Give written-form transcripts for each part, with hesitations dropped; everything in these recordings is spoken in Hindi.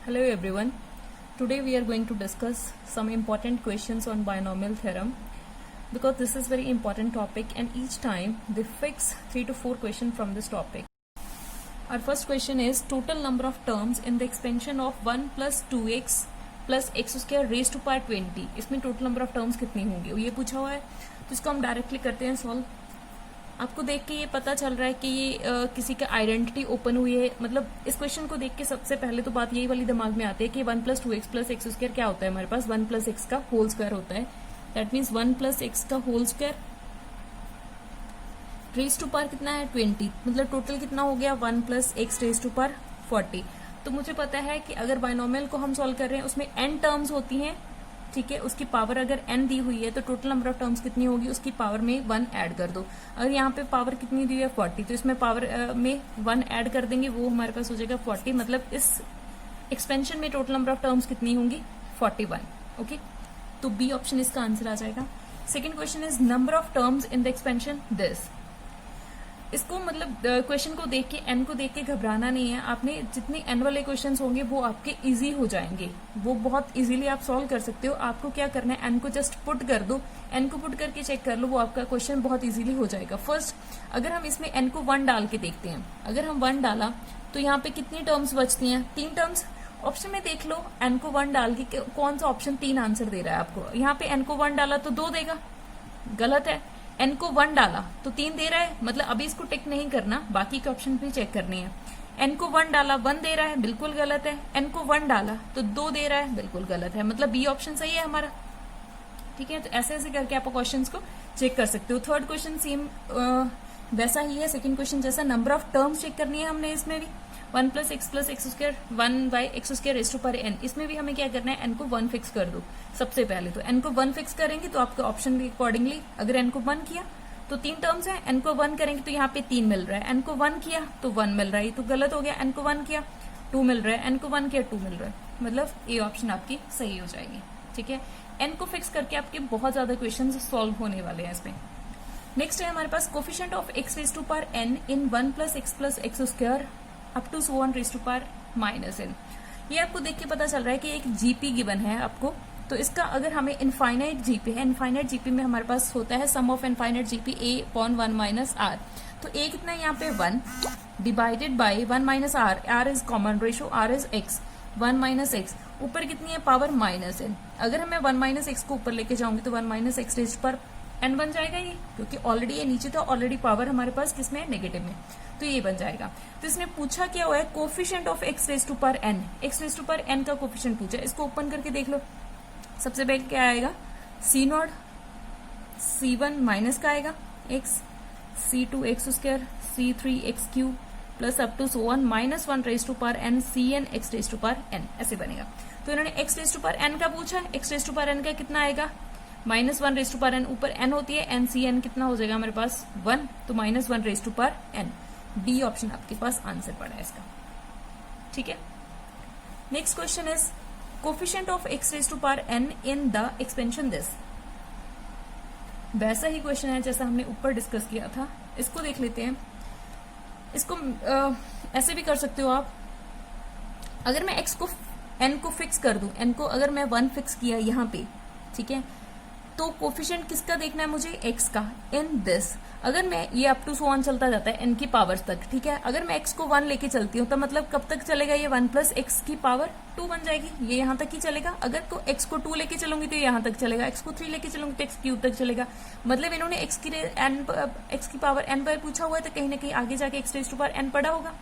Hello everyone. Today we are going to discuss some important questions on binomial theorem because this is very important topic and each time they fix 3 to 4 questions from this topic. Our first question is total number of terms in the expansion of 1 plus 2x plus x square raised to power 20. इसमें टोटल नंबर ऑफ टर्म्स कितनी होंगी ये पूछा हुआ है, तो इसको हम डायरेक्टली करते हैं सॉल्व। आपको देख के ये पता चल रहा है कि ये किसी का आइडेंटिटी ओपन हुई है। मतलब इस क्वेश्चन को देख के सबसे पहले तो बात यही वाली दिमाग में आती है कि 1 plus 2x plus x square क्या होता है, हमारे पास 1 प्लस एक्स का होल स्क्वायर होता है। दैट मीन्स 1 प्लस एक्स का whole square raise to power कितना है 20, मतलब टोटल कितना हो गया 1 plus x raise to power 40। तो मुझे पता है कि अगर बाइनोमियल को हम सॉल्व कर रहे हैं उसमें n टर्म्स होती हैं, ठीक है। उसकी पावर अगर n दी हुई है तो टोटल नंबर ऑफ टर्म्स कितनी होगी, उसकी पावर में 1 ऐड कर दो। अगर यहाँ पे पावर कितनी दी हुई है 40, तो इसमें पावर में 1 ऐड कर देंगे, वो हमारे पास हो जाएगा 40। मतलब इस एक्सपेंशन में टोटल नंबर ऑफ टर्म्स कितनी होंगी 41। ओके, तो बी ऑप्शन इसका आंसर आ जाएगा। Second question is number of terms in the expansion this. इसको मतलब क्वेश्चन को देख के एन को देख के घबराना नहीं है। आपने जितने एन वाले क्वेश्चन होंगे वो आपके इजी हो जाएंगे, वो बहुत इजीली आप सॉल्व कर सकते हो। आपको क्या करना है, एन को जस्ट पुट कर दो, एन को पुट करके चेक कर लो, वो आपका क्वेश्चन बहुत इजीली हो जाएगा। फर्स्ट अगर हम इसमें एन को 1 डाल के देखते हैं, अगर हम 1 डाला तो यहाँ पे कितनी टर्म्स बचती हैं, 3 टर्म्स। ऑप्शन में देख लो एन को 1 डाल के कौन सा ऑप्शन 3 आंसर दे रहा है आपको। यहाँ पे एन को 1 डाला तो 2 देगा, गलत है। एन को 1 डाला तो 3 दे रहा है, मतलब अभी इसको टिक नहीं करना, बाकी के ऑप्शन भी चेक करनी है। एन को 1 डाला 1 दे रहा है, बिल्कुल गलत है। एन को 1 डाला तो 2 दे रहा है, बिल्कुल गलत है। मतलब बी ऑप्शन सही है हमारा, ठीक है। तो ऐसे ऐसे करके आप क्वेश्चन को चेक कर सकते हो। थर्ड क्वेश्चन सेम वैसा ही है, सेकंड क्वेश्चन जैसा। नंबर ऑफ टर्म्स चेक करनी है हमने इसमें भी। 1 plus x square 1 by x square raise to power n, इसमें भी हमें क्या करना है, एन को 1 फिक्स कर दो सबसे पहले। तो एन को 1 फिक्स करेंगे तो आपके ऑप्शन के अकॉर्डिंगली अगर एन को 1 किया तो 3 टर्म्स है, एन को 1 करेंगे तो यहाँ पे 3 मिल रहा है। एन को 1 किया तो 1 मिल रहा है, तो गलत हो गया। एन को 1 किया 2 मिल रहा है, एन को 1 किया 2 मिल रहा है, मतलब ए ऑप्शन आपकी सही हो जाएगी, ठीक है। एन को फिक्स करके आपके बहुत ज्यादा क्वेश्चन सॉल्व होने वाले हैं इसमें। नेक्स्ट है हमारे पास coefficient of x raise to power N in 1 plus x square up to so on raise to power minus N. ये आपको देख के पता चल रहा है कि एक जीपी गिवन है आपको, तो इसका अगर हमें इनफाइनाइट जीपी है, इनफाइनाइट जीपी में हमारे पास होता है sum of infinite GP a upon 1 minus R. तो a कितना है यहाँ पे 1 divided by 1 minus R, R is common ratio, R is X, 1 minus X, ऊपर कितनी है पावर माइनस एन। अगर मैं 1 माइनस एक्स को ऊपर लेके जाऊंगी तो 1 माइनस एक्स रेज पर एन बन जाएगा ये, क्योंकि ऑलरेडी ये नीचे था, ऑलरेडी पावर हमारे पास किसमें है नेगेटिव में, तो ये बन जाएगा। तो इसने पूछा क्या हुआ है, coefficient of x raise to power n, x raise to power n का कोफिशिएंट पूछा। इसको ओपन करके देख लो, सबसे पहले क्या आएगा सी नॉट C1 माइनस का आएगा x, C2 x square, C3 x cube plus up to so on minus 1 raise to power n Cn x raise to power n, ऐसे बनेगा। तो इन्होंने x raise to power n का पूछा, x raise to power n का कितना आएगा minus 1 raise to power n, ऊपर एन होती है एन Cn कितना हो जाएगा हमारे पास 1, तो minus 1 raise to power n. D option आपके पास आंसर पड़ा है इसका, ठीक है। Next question is coefficient of x raise to power N in the expansion this. वैसा ही क्वेश्चन है जैसा हमने ऊपर डिस्कस किया था, इसको देख लेते हैं। इसको ऐसे भी कर सकते हो आप, अगर मैं एक्स को एन को फिक्स कर दूं, एन को अगर मैं 1 फिक्स किया यहाँ पे, ठीक है, तो कोफिशिएंट किसका देखना है मुझे, एक्स का इन दिस। अगर मैं ये अप टू सो ऑन चलता जाता है एन की पावर्स तक, ठीक है। अगर मैं एक्स को 1 लेके चलती हूँ तो मतलब कब तक चलेगा ये 1 प्लस एक्स की पावर 2 बन जाएगी, ये यहाँ तक ही चलेगा। अगर को एक्स को 2 लेके चलूंगी तो यहाँ तक चलेगा, एक्स को 3 लेके चलूंगी तो एक्स क्यूब तक चलेगा। मतलब इन्होंने एक्स की पावर एन पर पूछा हुआ है, तो कहीं ना कहीं आगे जाके x raise to power n पड़ा होगा।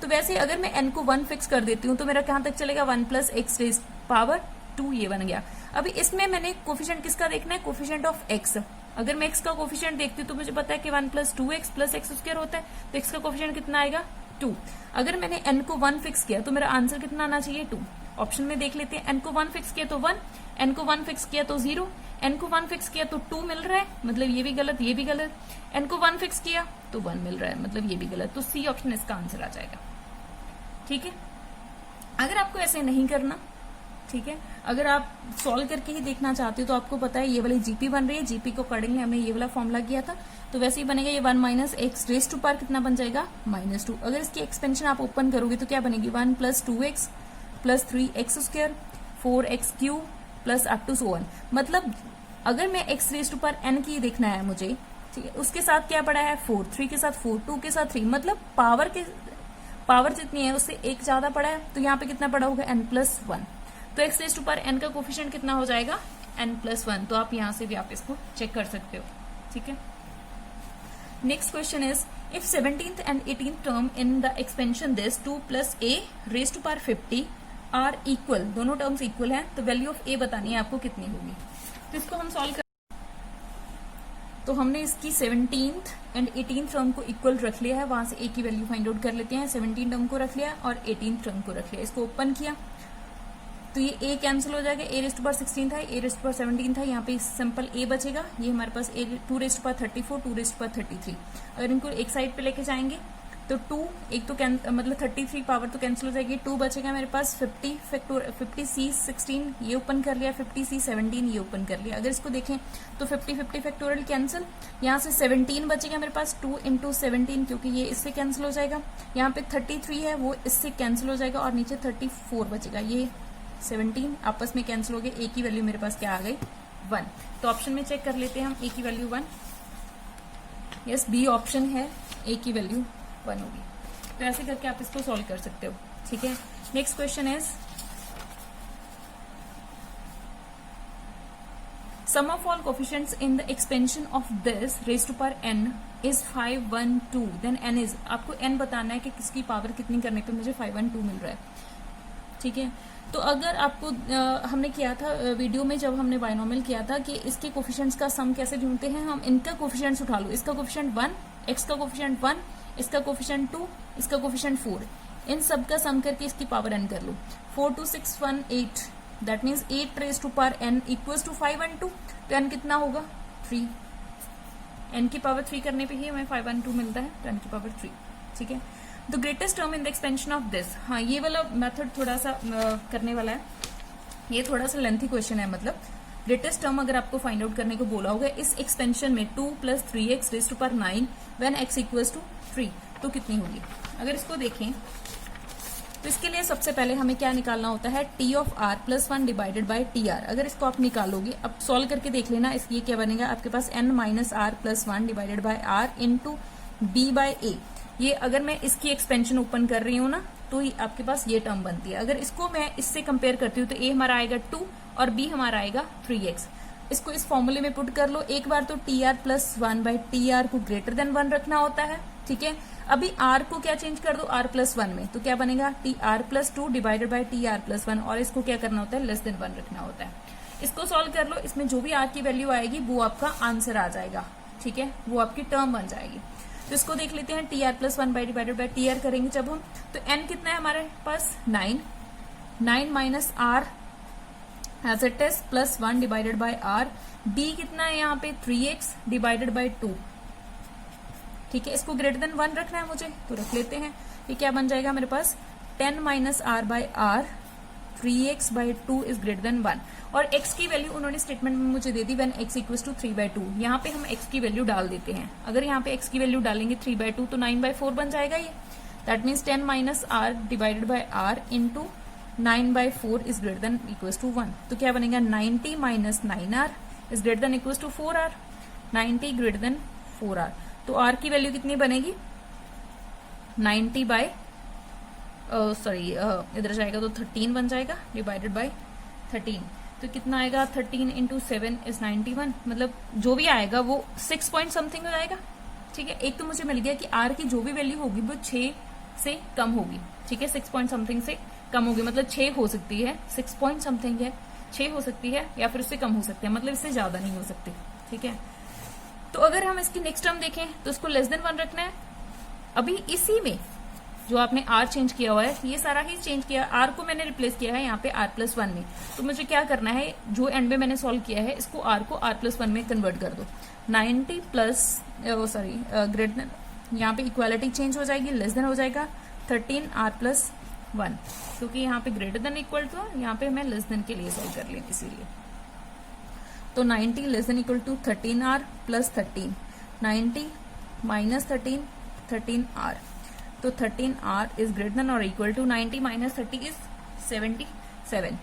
तो वैसे अगर मैं एन को 1 फिक्स कर देती हूँ तो मेरा कहाँ तक चलेगा 1 प्लस एक्स रेज पावर 2, ये बन गया। अभी इसमें मैंने कोफिशिएंट किसका देखना है, कोफिशिएंट ऑफ एक्स। अगर मैं एक्स का कोफिशिएंट देखती हूँ तो मुझे पता है कि 1 plus 2x plus x square होता है, तो एक्स का कोफिशिएंट कितना आएगा 2। अगर मैंने एन को 1 फिक्स किया तो मेरा आंसर कितना आना चाहिए 2। ऑप्शन में देख लेते हैं, एन को 1 फिक्स किया तो 1, एन को 1 फिक्स किया तो 0, एन को 1 फिक्स किया तो 2 मिल रहा है, मतलब ये भी गलत, ये भी गलत। एन को 1 फिक्स किया तो 1 मिल रहा है, मतलब ये भी गलत। तो सी ऑप्शन इसका आंसर आ जाएगा, ठीक है। अगर आपको ऐसे नहीं करना, ठीक है, अगर आप सॉल्व करके ही देखना चाहते हो तो आपको पता है ये वाली जीपी बन रही है, जीपी को अकॉर्डिंगली हमने ये वाला फॉर्मूला किया था, तो वैसे ही बनेगा ये 1 minus x raise to power कितना बन जाएगा -2। अगर इसकी एक्सपेंशन आप ओपन करोगे तो क्या बनेगी 1 plus 2x plus 3x square 4x cube plus up to so 1। मतलब अगर मैं x raise to power n की देखना है मुझे, ठीक है, उसके साथ क्या पड़ा है 4, 3 के साथ 4, 2 के साथ 3, मतलब पावर जितनी है उससे एक ज्यादा पड़ा है, तो यहाँ पे कितना पड़ा होगा n+1। तो x raise to power n का कोफिशिएंट कितना हो जाएगा n+1। तो आप यहां से भी आप इसको चेक कर सकते हो, ठीक है। Next question is if 17th and 18th term in the expansion this 2 + a raise to power 50 are equal, दोनों टर्म्स इक्वल हैं, तो वैल्यू ऑफ a बतानी है आपको कितनी होगी। तो इसको हम सॉल्व कर, तो हमने इसकी 17th एंड 18th टर्म को इक्वल रख लिया है, वहां से a की वैल्यू फाइंड आउट कर लेते हैं। 17 टर्म को रख लिया और 18th टर्म को रख लिया, इसको ओपन किया तो ये a कैंसिल हो जाएगा, a रेज टू पावर 16 था, a रेज टू पावर 17 था, यहाँ पे सिंपल a बचेगा। ये हमारे पास 2 raise to power 34, 2 raise to power 33। अगर इनको एक साइड पे लेके जाएंगे तो 2 एक तो मतलब 33 पावर तो कैंसिल हो जाएगी, 2 बचेगा मेरे पास 50c 16 ये ओपन कर लिया, 50c 17 ये ओपन कर लिया। अगर इसको देखें तो 50 फैक्टोरियल कैंसिल, यहाँ से 17 बचेगा मेरे पास 2 × 17 क्योंकि ये इससे कैंसिल हो जाएगा। यहाँ पे 33 है वो इससे कैंसिल हो जाएगा और नीचे 34 बचेगा, ये 17 आपस में कैंसिल हो गए, ए की वैल्यू मेरे पास क्या आ गई 1। तो ऑप्शन में चेक कर लेते हैं हम, ए की वैल्यू 1, यस बी ऑप्शन है, ए की वैल्यू 1 होगी। तो ऐसे करके आप इसको सॉल्व कर सकते हो, ठीक है। Next question is sum of all coefficients in the expansion of this raise to power n is 512, then n is, आपको n बताना है कि किसकी पावर कितनी करने पे मुझे 512 मिल रहा है, ठीक है। तो अगर आपको हमने किया था वीडियो में जब हमने बाइनोमियल किया था कि इसके कोफिशिएंट्स का सम कैसे ढूंढते हैं, हम इनका कोफिशिएंट्स उठा लो, इसका कोफिशिएंट 1, x का कोफिशिएंट 1, इसका कोफिशिएंट 2, इसका कोफिशिएंट 4, इन सब का सम करके इसकी पावर n कर लो। 4 2 6 1 8, that means 8 raise to power n equals to 512। तो n कितना होगा 3, n की पावर 3 करने पे ही हमें 512 मिलता है, तो n की पावर 3, ठीक है। The greatest term in the expansion of this, हाँ ये वाला मेथड थोड़ा सा करने वाला है, ये थोड़ा सा लेंथी क्वेश्चन है। मतलब ग्रेटेस्ट टर्म अगर आपको फाइंड आउट करने को बोला होगा इस एक्सपेंशन में 2 + 3x raise to power 9 when x equals to 3, तो कितनी होगी। अगर इसको देखें तो इसके लिए सबसे पहले हमें क्या निकालना होता है, t of r + 1 divided by tr। अगर इसको आप निकालोगे, अब सॉल्व करके देख लेना, ये क्या बनेगा आपके पास n - r + 1 divided by r into b by a। ये अगर मैं इसकी एक्सपेंशन ओपन कर रही हूँ ना, तो आपके पास ये टर्म बनती है। अगर इसको मैं इससे कंपेयर करती हूँ तो a हमारा आएगा 2 और b हमारा आएगा 3x। इसको इस फॉर्मूले में पुट कर लो। एक बार तो tr + 1 बाय tr को ग्रेटर देन 1 रखना होता है, ठीक है। अभी r को क्या चेंज कर दो, r + 1 में, तो क्या बनेगा tr + 2 डिवाइडेड बाय tr + 1, और इसको क्या करना होता है लेस देन 1 रखना होता है। इसको सॉल्व कर लो, इसमें जो भी r की वैल्यू आएगी वो आपका आंसर आ जाएगा, ठीक है, वो आपकी टर्म बन जाएगी। तो इसको देख लेते हैं, tr + 1 by divided by tr करेंगे जब हम, तो n कितना है हमारे पास 9 minus r as it is + 1 divided by r, b कितना है यहाँ पे 3x डिवाइडेड बाय 2, ठीक है। इसको ग्रेटर देन 1 रखना है मुझे, तो रख लेते हैं। ये क्या बन जाएगा मेरे पास 10 - r by r, 3x by 2 is greater than 1। और x की वैल्यू उन्होंने स्टेटमेंट में मुझे दे दी, व्हेन x इक्वल्स टू 3/2। यहाँ पे हम x की वैल्यू डाल देते हैं। अगर यहाँ पे x की वैल्यू डालेंगे 3/2 तो 9/4 बन जाएगा ये। That means 10 - r divided by r into 9/4 is greater than equals to 1। तो क्या बनेगा 90 - 9r is greater than equals to 4r, 90 greater than 4r। तो r की वैल्यू कितनी बनेगी 90 इधर जाएगा तो 13 बन जाएगा डिवाइडेड बाय 13। तो कितना आएगा 13 × 7 इज 91, मतलब जो भी आएगा वो 6 पॉइंट समथिंग हो जाएगा, ठीक है। एक तो मुझे मिल गया कि r की जो भी वैल्यू होगी वो 6 से कम होगी, ठीक है, 6 पॉइंट समथिंग से कम होगी, मतलब 6 हो सकती है, 6 पॉइंट समथिंग है, 6 हो सकती है या फिर उससे कम हो सकती है, मतलब इससे ज्यादा नहीं हो सकती, ठीक है। तो अगर हम इसकी नेक्स्ट टर्म देखें तो इसको लेस देन 1 रखना है। अभी इसी में जो आपने r चेंज किया हुआ है, ये सारा ही चेंज किया, r को मैंने रिप्लेस किया है यहाँ पे r + 1 में। तो मुझे क्या करना है, जो एंड में मैंने सॉल्व किया है इसको r को r + 1 में कन्वर्ट कर दो। 90 प्लस ग्रेटर देन, यहाँ पे इक्वालिटी चेंज हो जाएगी, लेस देन हो जाएगा 13 r + 1, क्योंकि यहाँ पे ग्रेटर देन इक्वल टू, यहाँ पे हमें लेस देन के लिए सॉल्व कर लें इसीलिए। तो 90 less than equal to 13r + 13, 90 - 13 13r, तो 13r इज ग्रेटर देन और इक्वल टू 90 - 30 इज 77।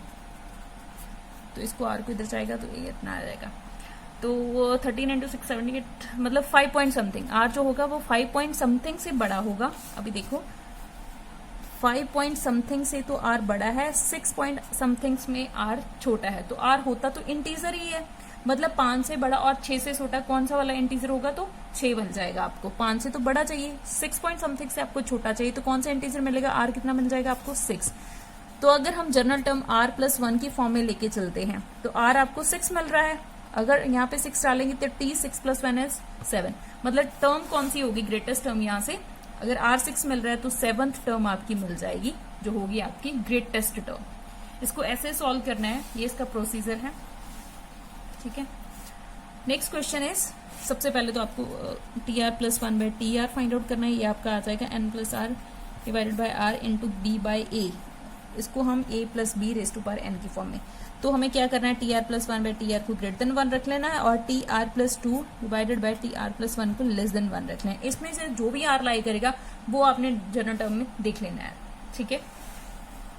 तो इसको आर को इधर जाएगा तो ये इतना आ जाएगा। तो 13 इंटू 678 मतलब 5 पॉइंट समथिंग। आर जो होगा वो 5 पॉइंट समथिंग से बड़ा होगा। अभी देखो 5 पॉइंट समथिंग से तो आर बड़ा है, 6 पॉइंट समथिंग में आर छोटा है। तो आर होता तो इंटीजर ही है, मतलब 5 से बड़ा और 6 से छोटा कौन सा वाला इंटीजर होगा, तो 6 बन जाएगा। आपको 5 से तो बड़ा चाहिए, 6 पॉइंट समथिंग से आपको छोटा चाहिए, तो कौन सा इंटीजर मिलेगा, आर कितना मिल जाएगा आपको 6। तो अगर हम जनरल टर्म आर प्लस 1 की फॉर्म में लेके चलते हैं तो आर आपको 6 मिल रहा है। अगर यहाँ पे 6 डालेंगे तो टी 6 + 1 इज 7। मतलब टर्म कौन सी होगी, ग्रेटेस्ट टर्म। यहाँ से अगर आर 6 मिल रहा है तो 7th टर्म आपकी मिल जाएगी, जो होगी आपकी ग्रेटेस्ट टर्म। इसको ऐसे सॉल्व करना है, ये इसका प्रोसीजर है। ठीक है, नेक्स्ट क्वेश्चन इज, सबसे पहले तो आपको T R plus 1 by T R find out करना है। ये आपका आ जाएगा n plus R divided by R into B by A. इसको हम a plus B raise to power n की फॉर्म में। तो हमें क्या करना है, T R plus 1 by T R को ग्रेटर देन 1 रख लेना है और T R plus 2 divided by T R plus 1 को लेस देन 1 रखना है। इसमें से जो भी आर लाई करेगा वो आपने जनरल टर्म में देख लेना है। ठीक है,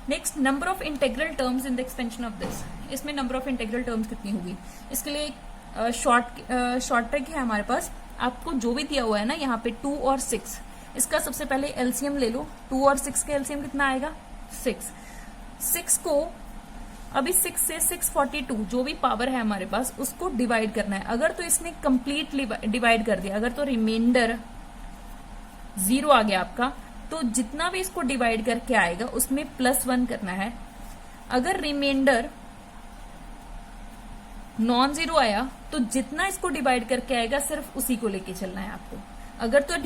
next number of integral terms in the expansion of this. इसमें नंबर ऑफ इंटेग्रल टर्म्स कितनी होगी, इसके लिए शॉर्ट ट्रिक है हमारे पास। आपको जो भी दिया हुआ है ना यहाँ पे 2 और 6, इसका सबसे पहले एलसीएम ले लो। 2 और 6 का एलसीएम कितना आएगा, 6 को अभी 6 से 642 जो भी पावर है हमारे पास उसको डिवाइड करना है। अगर तो इसने कंप्लीटली डिवाइड कर दिया, अगर तो रिमाइंडर 0 आ गया आपका, तो जितना भी इसको डिवाइड करके आएगा उसमें +1 करना है। अगर रिमाइंडर नॉन जीरो आया तो जितना इसको डिवाइड करके आएगा सिर्फ उसी को लेके चलना है आपको। अगर तो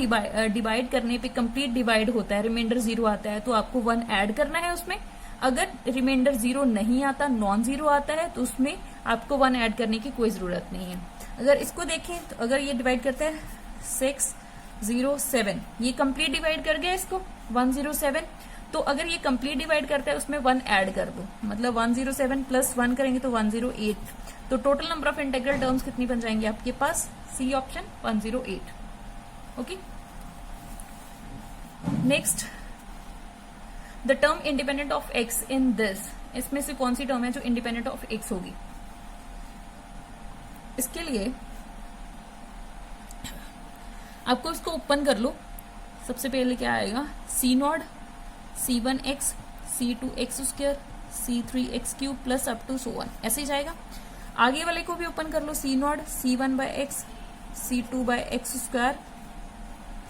डिवाइड करने पे कंप्लीट डिवाइड होता है, रिमाइंडर 0 आता है, तो आपको 1 ऐड करना है उसमें। अगर रिमाइंडर 0 नहीं आता, नॉन जीरो आता है, तो उसमें आपको 1 ऐड करने की कोई जरूरत नहीं है। अगर इसको देखें तो अगर ये डिवाइड करते हैं 607, ये कंप्लीट डिवाइड कर गया इसको 107। तो अगर ये कंप्लीट डिवाइड करता है उसमें 1 ऐड कर दो, मतलब 107 प्लस 1 करेंगे तो 108। तो total number of integral terms कितनी बन जाएंगे आपके पास, C option 108। Okay, next the term independent of X in this. इसमें से कौन सी टर्म है जो इंडिपेंडेंट ऑफ एक्स होगी। इसके लिए आपको इसको ओपन कर लो। सबसे पहले क्या आएगा, C0 C1x C2x² C3x³ plus up to so on, ऐसे ही जाएगा। आगे वाले को भी ओपन कर लो, C0 C1/x C2/x²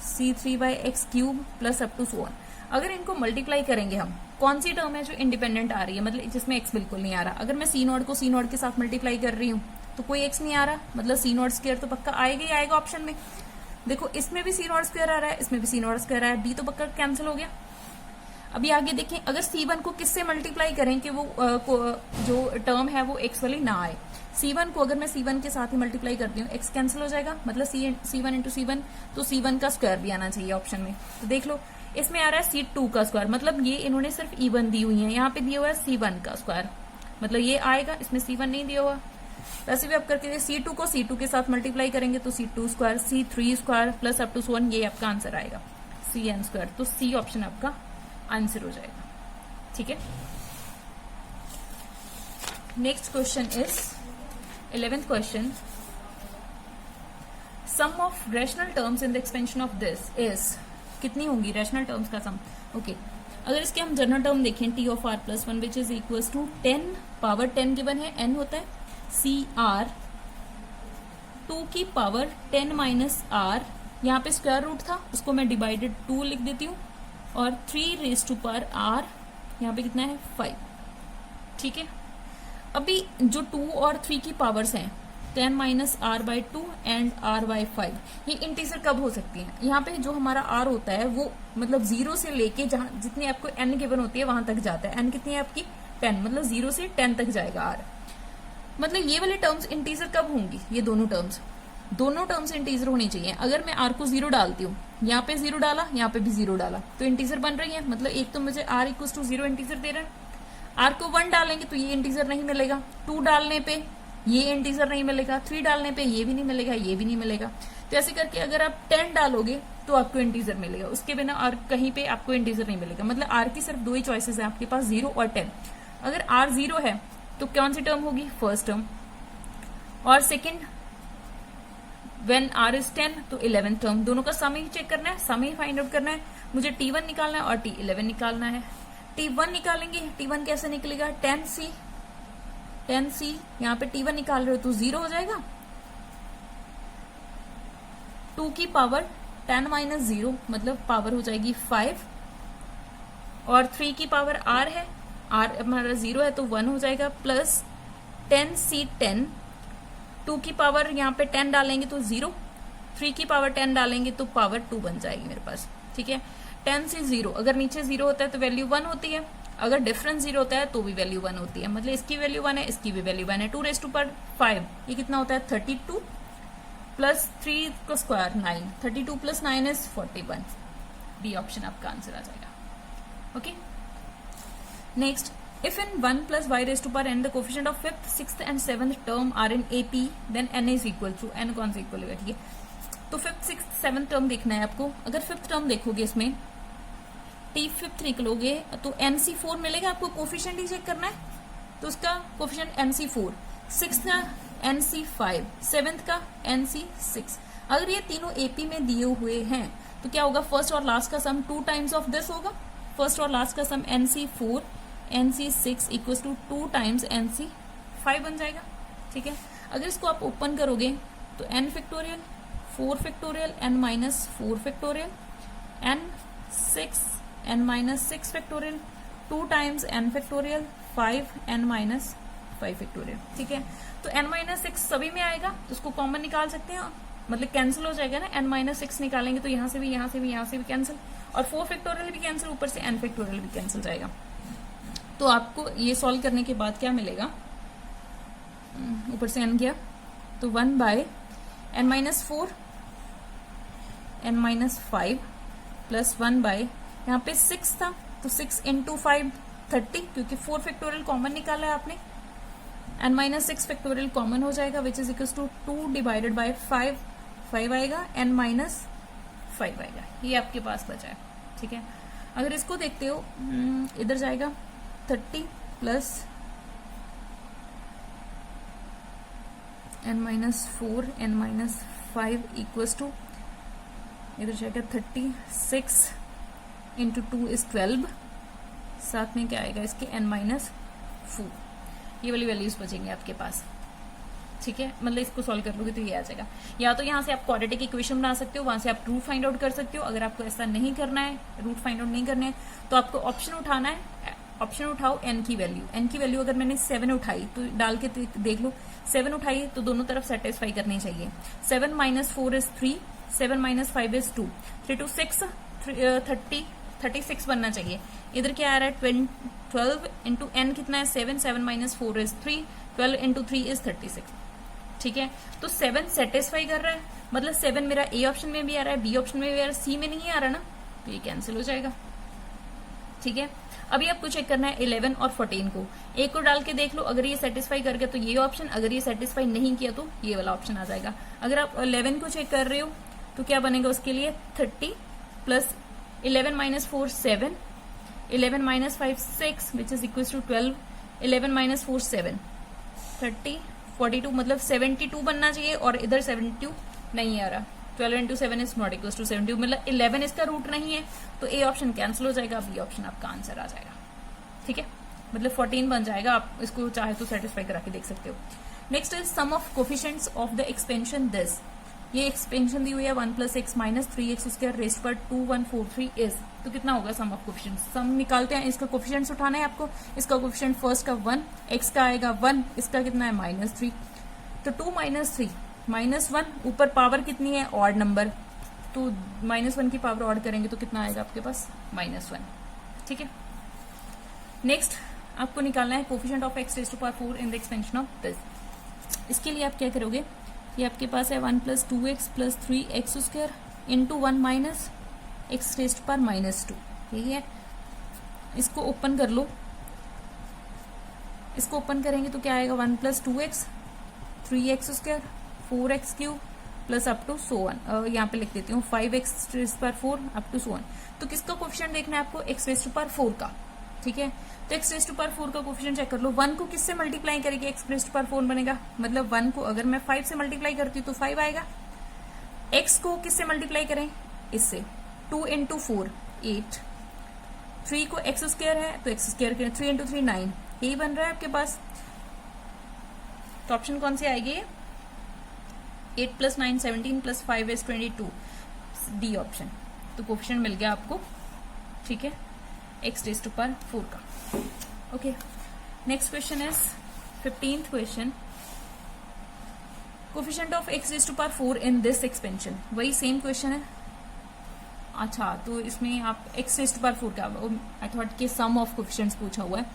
C3/x³ plus up to so on. अगर इनको मल्टीप्लाई करेंगे हम, कौन सी टर्म है जो इंडिपेंडेंट आ रही है, मतलब जिसमें x बिल्कुल नहीं आ रहा। अगर मैं C0 को C0 के साथ मल्टीप्लाई कर रही हूँ तो कोई x नहीं आ रहा, मतलब C0² तो पक्का आएगा ही आएगा ऑप्शन में। देखो इसमें भी C0² आ रहा है, इसमें भी C0² आ रहा है, b तो पक्का कैंसिल हो गया। अभी आगे देखें, अगर C1 को किससे मल्टीप्लाई करें कि वो जो टर्म है वो x वाली ना आए। C1 को अगर मैं C1 के साथ ही मल्टीप्लाई करती हूँ, x कैंसिल हो जाएगा, मतलब C1 इंटू C1, तो C1 का स्क्वायर भी आना चाहिए ऑप्शन में। तो देख लो इसमें आ रहा है C2 का स्क्वायर, मतलब ये इन्होंने सिर्फ E1 दी हुई है, यहाँ पे दिया हुआ है C1 का स्क्वायर, मतलब ये आएगा, इसमें C1 नहीं दिया हुआ। वैसे भी आप करके C2 को C2 के साथ मल्टीप्लाई करेंगे तो C2 square C3 square plus up to 1, ये आपका आंसर आएगा CN स्क्वायर। तो C ऑप्शन आपका आंसर हो जाएगा। ठीक है, next question is 11th question, sum of rational terms in the expansion of this is. कितनी होंगी रैशनल टर्म्स का सम। ओके, अगर इसके हम जनरल टर्म देखें t of r plus 1 which is equal to 10 power 10 given है, n होता है CR 2 की पावर 10 माइनस r, यहाँ पे स्क्वायर रूट था उसको मैं डिवाइडेड 2 लिख देती हूँ, और 3 रेज टू पावर r, यहाँ पे कितना है 5। ठीक है, अभी जो 2 और 3 की पावर्स हैं 10 माइनस r/2 एंड r/5, ये इंटीजर कब हो सकती हैं। यहाँ पे जो हमारा r होता है वो मतलब 0 से लेके जहां जितनी आपको n गिवन होती है वहां तक जाता है। n कितनी है आपकी 10, मतलब 0 से 10 तक जाएगा r। मतलब ये वाले टर्म्स इंटीजर कब होंगी, ये दोनों टर्म्स इंटीजर होनी चाहिए। अगर मैं r को 0 डालती हूँ, यहाँ पे 0 डाला, यहाँ पे भी 0 डाला, तो इंटीजर बन रही है। मतलब एक तो मुझे r इक्वल टू 0 इंटीजर दे रहा है, r को 1 डालेंगे तो ये इंटीजर नहीं मिलेगा, 2 डालने पे ये इंटीजर नहीं मिलेगा, 3 डालने पे ये भी नहीं मिलेगा, ये भी नहीं मिलेगा। तो ऐसे करके अगर आप 10 डालोगे तो आपको इंटीजर मिलेगा, उसके बिना और कहीं पे आपको इंटीजर नहीं मिलेगा। मतलब आर की सिर्फ दो ही चॉइसेस है आपके पास, 0 और 10। अगर आर 0 है तो कौन सी टर्म होगी, फर्स्ट टर्म, और सेकेंड व्हेन आर इज 10 तो 11th टर्म। दोनों का सम ही चेक करना है, सम ही फाइंड आउट करना है। मुझे T1 निकालना है और T11 निकालना है। T1 निकालेंगे, T1 कैसे निकलेगा, 10C, 10C यहाँ पे T1 निकाल रहे हो तो 0 हो जाएगा। 2 की पावर 10 माइनस 0 मतलब पावर हो जाएगी 5, और 3 की पावर R है, R हमारा 0 है तो 1 हो जाएगा, प्लस 10C 10, 2 की पावर यहाँ पे 10 डालेंगे तो 0, 3 की पावर 10 डालेंगे तो पावर 2 बन जाएगी मेरे पास। ठीक है, 10C 0, अगर नीचे 0 होता है तो वैल्यू 1 होती है, अगर डिफरेंस 0 होता है तो भी वैल्यू 1 होती है। मतलब इसकी वैल्यू 1 है, इसकी भी वैल्यू 1 है। 2 रेज़ टू पावर 5 ये कितना होता है, 32 प्लस 3 का square 9, 32 plus 9 is 41। B option आपका आंसर आ जाएगा। Okay, next, if in 1 plus y raised to power n the coefficient of 5th, 6th and 7th term are in AP, then n is equal to, n कौन सा इक्वल होगा, ठीक है। तो 5th 6th 7th टर्म देखना है आपको। अगर 5th टर्म देखोगे इसमें T5th निकलोगे तो NC4 मिलेगा आपको, कोफिशिएंट ही चेक करना है तो उसका कोफिशिएंट NC4, 6th का NC5, 7th का NC6। अगर ये तीनों AP में दिए हुए हैं तो क्या होगा, फर्स्ट और लास्ट का सम 2 टाइम्स ऑफ दिस होगा। फर्स्ट और लास्ट का सम NC4 NC6 equals to 2 times NC5 बन जाएगा। ठीक है, अगर इसको आप ओपन करोगे तो n factorial, 4 factorial, n minus 4 factorial, n minus 6 factorial, 2 times n factorial, 5 n minus 5 factorial. ठीक है, तो n माइनस 6 सभी में आएगा तो उसको कॉमन निकाल सकते हैं, मतलब कैंसिल हो जाएगा ना। n माइनस 6 निकालेंगे तो यहाँ से भी, यहाँ से भी, यहाँ से भी कैंसिल, और 4 फैक्टोरियल भी कैंसिल, ऊपर से n फैक्टोरियल भी कैंसिल जाएगा। तो आपको ये सॉल्व करने के बाद क्या मिलेगा, ऊपर से n गया तो 1 by n minus 4 n minus 5 plus 1 by, यहाँ पे 6 था तो 6 इंटू 5 30, क्योंकि 4 फैक्टोरियल कॉमन निकाला है आपने, n माइनस 6 फैक्टोरियल कॉमन हो जाएगा, which is equal to 2 divided by 5, 5 आएगा, n माइनस 5 आएगा, ये आपके पास बचा है। ठीक है, अगर इसको देखते हो इधर जाएगा 30 plus n minus 4 n minus 5 equals to, इधर जाएगा 36 इंटू 2 इज 12, साथ में क्या आएगा इसके n माइनस 4, ये वाली वैल्यूज बचेंगे आपके पास। ठीक है, मतलब इसको सॉल्व कर लोगे तो ये आ जाएगा। या तो यहाँ से आप क्वाड्रेटिक इक्वेशन बना सकते हो, वहां से आप रूट फाइंड आउट कर सकते हो। अगर आपको ऐसा नहीं करना है, रूट फाइंड आउट नहीं करना है, तो आपको ऑप्शन उठाना है। ऑप्शन उठाओ n की वैल्यू, n की वैल्यू अगर मैंने 7 उठाई तो डाल के देख लो, 7 उठाई तो दोनों तरफ सेटिस्फाई करनी चाहिए। 7 minus 4 is 3, 7 minus 5 is 2, 3 two 6 36 बनना चाहिए। इधर क्या आ रहा है, 12 इंटू n कितना है 7, 7 माइनस 4 इज 3, 12 इंटू 3 इज 36। ठीक है, तो 7 सेटिस्फाई कर रहा है, मतलब 7 मेरा ए ऑप्शन में भी आ रहा है, बी ऑप्शन में भी आ रहा है, सी में नहीं आ रहा ना, तो ये कैंसिल हो जाएगा। ठीक है, अभी आपको चेक करना है 11 और 14 को, एक को डाल के देख लो, अगर ये सेटिस्फाई कर गया तो ये ऑप्शन, अगर ये सेटिस्फाई नहीं किया तो ये वाला ऑप्शन आ जाएगा। अगर आप 11 को चेक कर रहे हो तो क्या बनेगा उसके लिए, 30 plus 11 minus 4 7, 11 minus 5 6 which is equal to 12, 11 minus 4 7, 30 42 मतलब 72 बनना चाहिए, और इधर 72 नहीं आ रहा, 12 into 7 is not equal to 72, मतलब 11 इसका रूट नहीं है, तो ए ऑप्शन कैंसिल हो जाएगा, बी ऑप्शन आपका आंसर आ जाएगा। ठीक है, मतलब 14 बन जाएगा, आप इसको चाहे तो सेटिस्फाई करा के देख सकते हो। Next is sum of coefficients of the expansion this, ये एक्सपेंशन दी हुई है 1 plus x minus 3x square raised पर 2143 इज, तो कितना होगा सम ऑफ कोफिशिएंट्स, सम निकालते हैं, इसका कोफिशिएंट्स उठाना है आपको। इसका कोफिशिएंट फर्स्ट का 1, x का आएगा 1, इसका कितना है माइनस 3, तो 2 माइनस 3 माइनस 1, ऊपर पावर कितनी है ऑड नंबर, तो माइनस 1 की पावर ऑड करेंगे तो कितना आएगा आपके पास माइनस 1। ठीक है, नेक्स्ट आपको निकालना है coefficient of x raise to power 4 in the expansion of this. इसके लिए आप क्या करोगे, ये आपके पास है 1 plus 2x plus 3x square into 1 minus x raise to power minus 2, यही है। इसको ओपन कर लो, इसको ओपन करेंगे तो क्या आएगा, 1 plus 2x 3x square 4x cube plus up to so on, यहाँ पे लिख देती हूँ 5x raise to power 4 up to so on. तो किसका कोफिशिएंट देखना है आपको? x रेज टू पावर 4 का, ठीक है। तो x रेज टू पावर 4 का कोफिशिएंट चेक कर लो। 1 को किससे मल्टीप्लाई करेगी? x रेज टू पावर 4 बनेगा, मतलब 1 को अगर मैं 5 से मल्टीप्लाई करती हूँ तो 5 आएगा। x को किससे मल्टीप्लाई करें? इससे 2 इंटू 4 8, 3 को एक्स स्क्वायर है तो एक्स स्क्वायर करें, 3 इंटू 3 9, यही बन रहा है आपके पास। तो ऑप्शन कौन सी आएगी? 8 plus 9 17 plus 5 is 22, D option. तो कोफिशिएंट मिल गया आपको, ठीक है, x रेज टू पावर 4 का। Okay, next question is 15th question, coefficient of x raise to power 4 in this expansion. वही सेम क्वेश्चन है। अच्छा, तो इसमें आप x रेज टू पावर 4 का, आई थॉट कि सम ऑफ कोफिशिएंट्स पूछा हुआ है।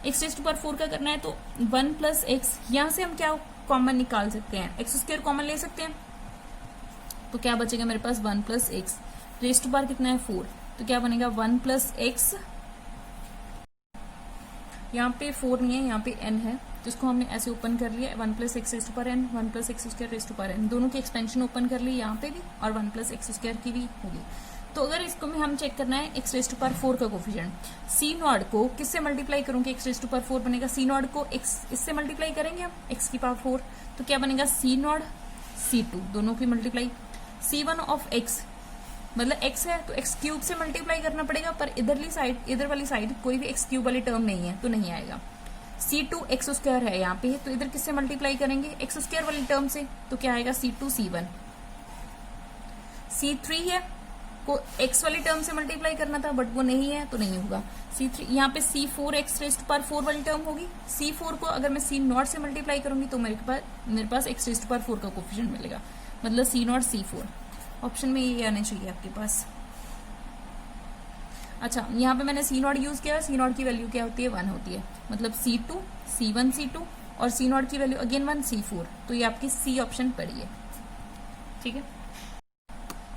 x रेज टू पावर 4 का करना है तो 1 प्लस एक्स, यहां से हम क्या कॉमन निकाल सकते हैं? एक्स स्क्वायर कॉमन ले सकते हैं, तो क्या बचेगा मेरे पास? 1 plus x, raise to power कितना है? 4, तो क्या बनेगा? 1 प्लस एक्स, यहाँ पे 4 नहीं है, यहाँ पे n है, जिसको हमने ऐसे ओपन कर लिया, 1 plus x raise to power n, 1 plus x square raise to power n, दोनों की एक्सपेंशन ओपन कर ली यहाँ पे भी, और 1 प्लस एक्स स्क्वायर की भी होगी। तो अगर इसको में हम चेक करना है x रेज टू पावर 4 का कोफिशिएंट, c नॉट को किससे मल्टीप्लाई करूंगी? x रेज टू पावर 4 बनेगा, c नॉट को x इससे मल्टीप्लाई करेंगे हम, x की पावर 4, तो क्या बनेगा? c नॉट c2, दोनों की मल्टीप्लाई, c1 ऑफ x, मतलब x है तो x क्यूब से मल्टीप्लाई करना पड़ेगा, पर इधरली साइड, इधर वाली साइड कोई भी x क्यूब वाली टर्म नहीं है तो नहीं आएगा। c2 x स्क्वायर है यहाँ पे, तो इधर किससे मल्टीप्लाई करेंगे? x स्क्वायर वाली टर्म से, तो क्या आएगा? c2 c1। c3 है को x वाली टर्म से मल्टीप्लाई करना था, बट वो नहीं है तो नहीं होगा। c3 यहाँ पे c4 x raise to power 4 वाली टर्म होगी, c4 को अगर मैं c नॉट से मल्टीप्लाई करूंगी तो मेरे पास x रेज टू पावर 4 का कोफिशिएंट मिलेगा, मतलब c नॉट c4। ऑप्शन में ये आने चाहिए आपके पास। अच्छा, यहाँ पे मैंने c नॉट यूज किया, c नॉट की वैल्यू क्या होती है? 1 होती है, मतलब c2 c1 c2 और c नॉट की वैल्यू अगेन 1 c4, तो ये आपकी c ऑप्शन पड़ी है, ठीक है।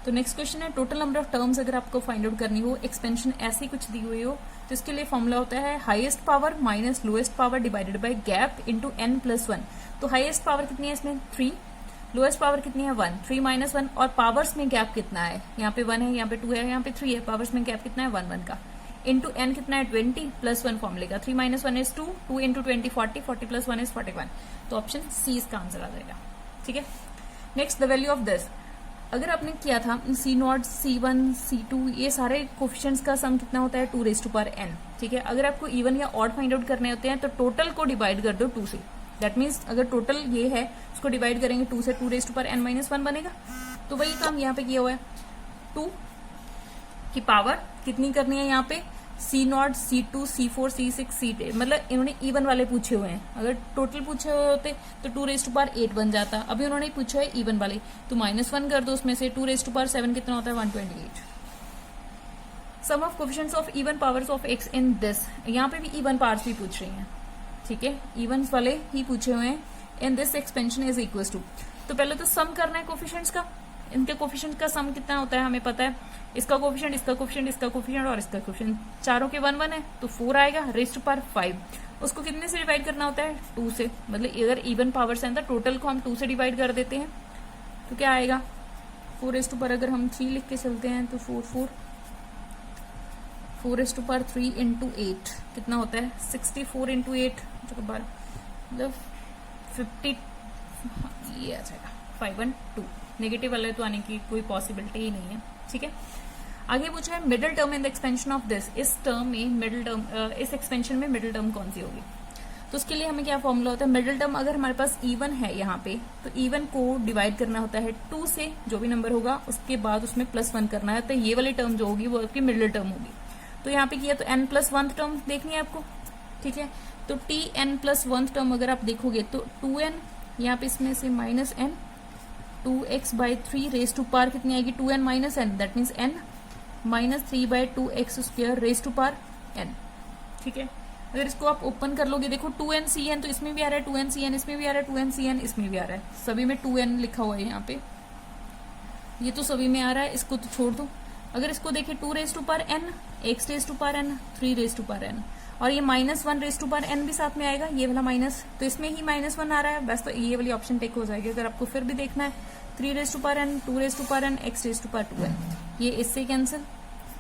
तो नेक्स्ट क्वेश्चन है, टोटल नंबर ऑफ टर्म्स अगर आपको फाइंड आउट करनी हो, एक्सपेंशन ऐसी कुछ दी हुई हो, तो इसके लिए फॉर्मूला होता है highest power minus lowest power divided by gap into n plus 1। तो हाईएस्ट पावर कितनी है इसमें? 3, लोएस्ट पावर कितनी है? 1, 3 माइनस 1, और पावर्स में गैप कितना है? यहाँ पे 1 है, यहाँ पे 2 है, यहाँ पे 3 है, पावर्स में गैप कितना है? 1 1 का, इंटू n कितना है? 20 प्लस 1 फॉर्मूले का, 3 minus 1 is 2, 2 into 20 40, 40 plus 1 is 41, तो ऑप्शन सी इसका आंसर आ जाएगा, ठीक है। Next, the value of this, अगर आपने किया था c नॉट c1 c2 ये सारे कोफिशिएंट्स का सम कितना होता है? 2 रेज टू पावर n, ठीक है। अगर आपको इवन या ऑड फाइंड आउट करने होते हैं तो टोटल को डिवाइड कर दो 2 से, दैट मीन्स अगर टोटल ये है उसको डिवाइड करेंगे 2 से, 2 raise to power n minus 1 बनेगा। तो वही काम यहाँ पे किया हुआ है, 2 की पावर कितनी करनी है यहाँ पे? c not c2 c4 c6 c8, मतलब इन्होंने इवन वाले पूछे हुए हैं। अगर टोटल पूछे हुए होते तो 2 रेज टू पावर 8 बन जाता, अभी उन्होंने पूछा है इवन वाले, तो -1 कर दो उसमें से, 2 रेज टू पावर 7 कितना होता है? 128। Sum of coefficients of even powers of x in this, यहाँ पे भी इवन पावर्स भी पूछ रही हैं, ठीक है, इवन वाले ही पूछे हुए हैं। In this expansion is equal to, तो पहले तो सम करना है कोफिशिएंट्स का, इनके कोफिशिएंट का सम कितना होता है हमें पता है, इसका कोफिशिएंट, इसका कोफिशिएंट, इसका कोफिशिएंट और इसका कोफिशिएंट, चारों के 1 1 है तो 4 आएगा, रेज टू पावर 5। उसको कितने से डिवाइड करना होता है? 2 से, मतलब अगर इवन पावर्स हैं तो टोटल को हम 2 से डिवाइड कर देते हैं, तो क्या आएगा? 4 रेज टू पावर, अगर हम 3 लिख के चलते हैं तो 4 रेज टू पावर 3 इंटू 8 कितना होता है? 64 इंटू 8 मतलब 50, ये आ जाएगा 512। नेगेटिव वाले तो आने की कोई पॉसिबिलिटी ही नहीं है, ठीक है। आगे पूछा है middle term in the expansion of this, इस टर्म में मिडिल टर्म, इस एक्सपेंशन में मिडिल टर्म कौन सी होगी? तो उसके लिए हमें क्या फॉर्मूला होता है? मिडिल टर्म अगर हमारे पास इवन है यहाँ पे, तो इवन को डिवाइड करना होता है 2 से, जो भी नंबर होगा उसके बाद उसमें +1 करना है, तो ये वाली टर्म जो होगी वो आपकी मिडिल टर्म होगी। तो यहाँ पे किया तो n+1 टर्म देखनी है आपको, ठीक है। तो tn+1 टर्म अगर आप देखोगे तो 2n, यहाँ पे इसमें से -n, 2x/3 raise to power कितनी आएगी? 2n - n, that means n -3/2x² raise to power n, ठीक है। अगर इसको आप ओपन कर लोगे, देखो 2n/cn, तो इसमें भी आ रहा है 2n/cn, इसमें भी आ रहा है 2n/cn, इसमें भी आ रहा है, सभी में 2n लिखा हुआ है यहाँ पे, ये तो सभी में आ रहा है, इसको तो छोड़ दो। अगर इसको देखें 2 raise to power n, x raise to power n, 3 raise to power n, और ये -1 रेज टू पावर n भी साथ में आएगा, ये वाला माइनस, तो इसमें ही -1 आ रहा है, बस तो ये वाली ऑप्शन टेक हो जाएगी। अगर आपको फिर भी देखना है 3 raise to power n, 2 raise to power n, x raise to power 2n, ये इससे कैंसिल,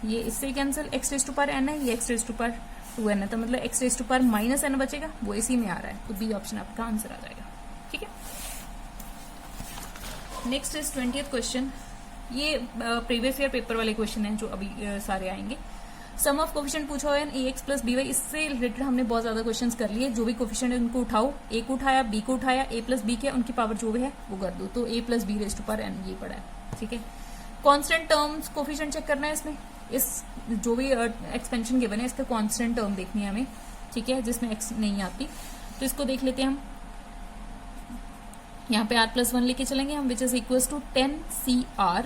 ये इससे cancel, x raise to power n है, ये x raise to power 2n है, तो मतलब x raise to power minus n बचेगा, वो इसी में आ रहा है, तो बी ऑप्शन आपका आंसर आ जाएगा। ठीक है, नेक्स्ट इज 20th क्वेश्चन। ये प्रीवियस ईयर पेपर वाले क्वेश्चन हैं जो अभी सारे आएंगे। सम ऑफ कोफिशिएंट पूछा हुआ है ए एक्स प्लस बी वाई, इससे रिलेटेड हमने बहुत ज्यादा क्वेश्चंस कर लिए। जो भी कोफिशिएंट है उनको उठाओ, ए को उठाया, बी को उठाया, ए प्लस बी के उनकी पावर जो भी है वो कर दो, तो A plus B raise to power N ये पड़ा है। ठीक है, कांस्टेंट टर्म्स कोफिशिएंट चेक करना है इसमें, इस जो भी एक्सपेंशन गिवन है इसका कांस्टेंट टर्म देखनी है हमें। ठीक है, जिसमें एक्स नहीं आती, तो इसको देख लेते हैं हम। यहाँ पे r+1 लेके चलेंगे हम, which is equal to 10 CR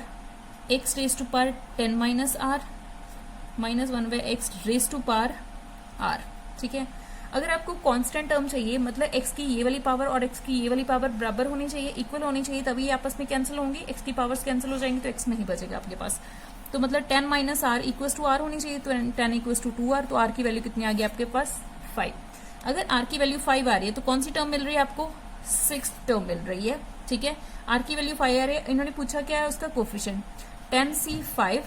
x raise to power 10 minus r minus 1/x raise to power r। ठीक है, अगर आपको कांस्टेंट टर्म चाहिए, मतलब x की ये वाली पावर और x की ये वाली पावर बराबर होनी चाहिए, इक्वल होनी चाहिए, तभी ये आपस में कैंसिल होंगी। x की पावर्स कैंसिल हो जाएंगी तो x नहीं बचेगा आपके पास, तो मतलब 10 minus r equal to r होनी चाहिए, तो 10 इक्वल टू 2r, तो r की वैल्यू कितनी आ गई आपके पास 5। अगर r की वैल्यू 5 आ रही है तो कौन सी टर्म मिल रही है आपको, 6th टर्म मिल रही है। ठीक है, r की वैल्यू 5 आ रही है, इन्होंने पूछा क्या है उसका कोफिशिएंट 10C5,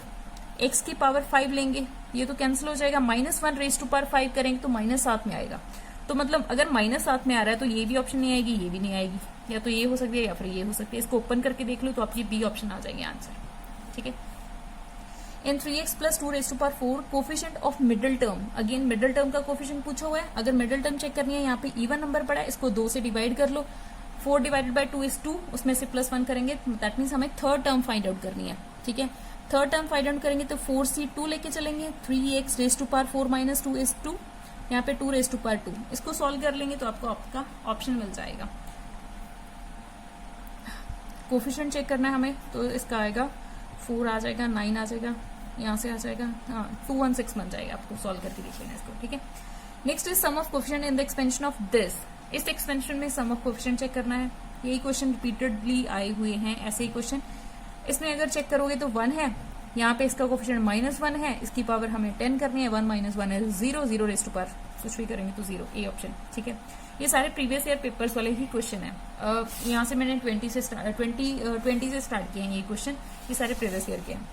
x की पावर 5 लेंगे, ये तो कैंसिल हो जाएगा, -1 रेज टू पावर 5 करेंगे तो -7 में आएगा। तो मतलब अगर -7 में आ रहा है तो ये भी ऑप्शन नहीं आएगी, ये भी नहीं आएगी, या तो ये हो सकती है या फिर ये हो सकती है। इसको ओपन करके देख लो तो आपकी बी ऑप्शन आ जाएंगे आंसर। ठीक है, in 3x plus 2 raise to power 4 coefficient of middle term, again middle term का कोफिशिएंट पूछा हुआ है। अगर मिडिल टर्म चेक करनी है, यहाँ पे इवन नंबर पड़ा है, इसको 2 से डिवाइड कर लो, 4 डिवाइडेड बाय 2 इज 2, उसमें से +1 करेंगे, दैट मीन्स हमें थर्ड टर्म फाइंड आउट करनी है। ठीक है, थर्ड टर्म फाइंड आउट करेंगे तो 4C2 लेके चलेंगे, 3x raise to power 4 minus 2 is 2, यहाँ पे 2 रेज टू पावर 2, इसको सॉल्व कर लेंगे तो आपको आपका ऑप्शन मिल जाएगा। कोफिशिएंट चेक करना है हमें, तो इसका आएगा 4 आ जाएगा, 9 आ जाएगा, यहाँ से आ जाएगा, हाँ 216 बन जाएगा, आपको सॉल्व करके देख लेना इसको। ठीक है, next is sum of coefficient in the expansion of this, इस एक्सपेंशन में सम ऑफ कोफिशिएंट चेक करना है। यही क्वेश्चन रिपीटेडली आए हुए हैं, ऐसे ही क्वेश्चन। इसमें अगर चेक करोगे तो 1 है, यहाँ पे इसका कोफिशिएंट -1 है, इसकी पावर हमें 10 करनी है, 1 - 1 है 0, 0 रेज टू पावर कुछ भी करेंगे तो 0, ए ऑप्शन। ठीक है, ये सारे प्रीवियस ईयर पेपर्स वाले ही क्वेश्चन है। यहाँ से मैंने 20 से स्टार्ट किए हैं ये क्वेश्चन, ये सारे प्रीवियस ईयर के हैं।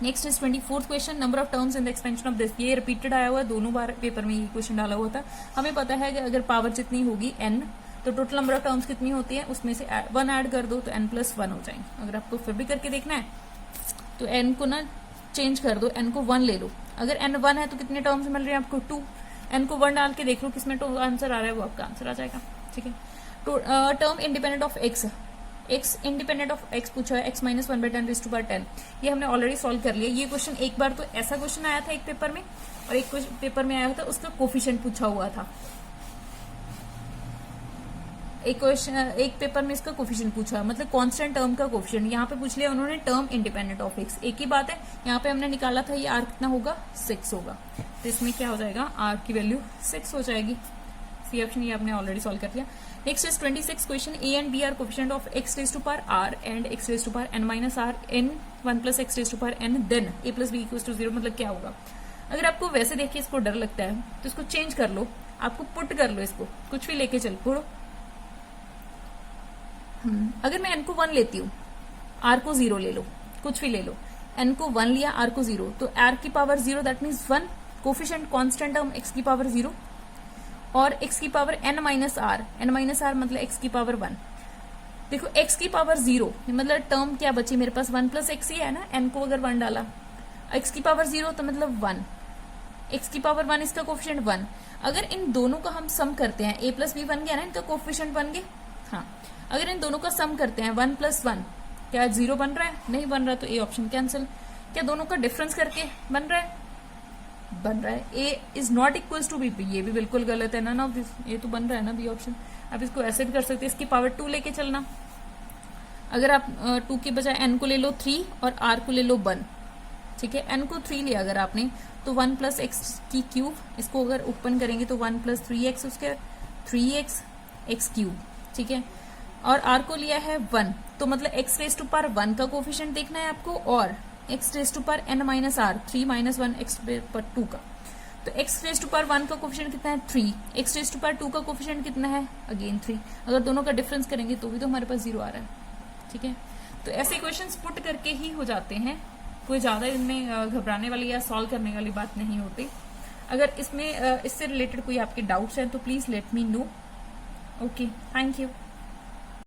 Next is 24th question, number of terms in the expansion of this, ये रिपीटेड आया हुआ है, दोनों बार पेपर में ये क्वेश्चन डाला हुआ था। हमें पता है कि अगर पावर जितनी होगी n, तो टोटल नंबर ऑफ टर्म्स कितनी होती है, उसमें से 1 ऐड कर दो तो n+1 हो जाएंगे। अगर आपको फिर भी करके देखना है तो n को ना चेंज कर दो, n को 1 ले लो। अगर n 1 है तो कितने टर्म्स मिल रहे हैं आपको 2, n को 1 डाल के देख लो किसमें आंसर आ रहा है, वो आपका आंसर आ जाएगा। ठीक है, तो term independent of x, x independent of x पूछा है, x - 1/10 रेज टू पावर 10, ये हमने ऑलरेडी सॉल्व कर लिया। ये क्वेश्चन एक बार तो ऐसा क्वेश्चन आया था एक पेपर में, और एक पेपर में आया था उसका कोफिशिएंट पूछा हुआ था। एक पेपर में इसका कोफिशिएंट पूछा है, मतलब कांस्टेंट टर्म का कोफिशिएंट। यहाँ पे पूछ लिया उन्होंने टर्म इंडिपेंडेंट ऑफ x, एक ही बात है। यहाँ पे हमने निकाला था ये r कितना होगा, 6 होगा, तो इसमें क्या हो जाएगा, r की वैल्यू 6 हो जाएगी। सी ऑप्शन ये आपने ऑलरेडी सॉल्व कर लिया। Next is 26 question, a and b are coefficient of x raise to power r and x raise to power n minus r in 1 + x raise to power n, then a + b equals to 0, मतलब क्या होगा। अगर आपको वैसे देख के इसको डर लगता है तो इसको चेंज कर लो, आपको पुट कर लो, इसको कुछ भी लेके चल पड़ो। अगर मैं n को 1 लेती हूँ, r को 0 ले लो, कुछ भी ले लो, n को 1 लिया, r को 0, तो r की power 0 that means 1, coefficient constant term x की पावर 0 और x की पावर n माइनस r मतलब x की पावर 1। देखो x की पावर 0 मतलब टर्म क्या बची मेरे पास, 1 + x ही है ना, n को अगर 1 डाला, x की पावर 0 तो मतलब 1, x की पावर 1 इसका कोफिशिएंट 1। अगर इन दोनों का हम सम करते हैं, a + b बन गया ना, इनका कोफिशिएंट बन गए। हाँ, अगर इन दोनों का सम करते हैं 1 + 1, क्या 0 बन रहा है, नहीं बन रहा, तो ए ऑप्शन कैंसिल। क्या दोनों का डिफरेंस करके बन रहा है, बन रहा है। A is not equals to B, ये भी बिल्कुल गलत है ना, ना ये तो बन रहा है ना बी ऑप्शन। आप इसको ऐसे भी कर सकते हैं, इसकी पावर 2 लेके चलना। अगर आप 2 के बजाय n को ले लो 3 और r को ले लो 1, ठीक है, n को 3 लिया अगर आपने तो 1 + x की क्यूब, इसको अगर ओपन करेंगे तो 1 + 3x उसके 3x x क्यूब, ठीक है, और r को लिया है 1, तो मतलब x रेज टू पावर 1 का कोफिशिएंट देखना है आपको, और x raise to power n minus r 3 - 1 x पर 2 का, तो x रेज टू पावर 1 का कोफिशिएंट कितना है 3, x रेज टू पावर 2 का कोफिशिएंट कितना है अगेन 3। अगर दोनों का डिफरेंस करेंगे तो भी तो हमारे पास 0 आ रहा है, ठीक है। तो ऐसे क्वेश्चंस पुट करके ही हो जाते हैं, कोई ज्यादा इनमें घबराने वाली या सॉल्व करने वाली बात नहीं होती। अगर इसमें इससे रिलेटेड कोई आपके डाउट्स हैं तो please let me know. Okay, thank you.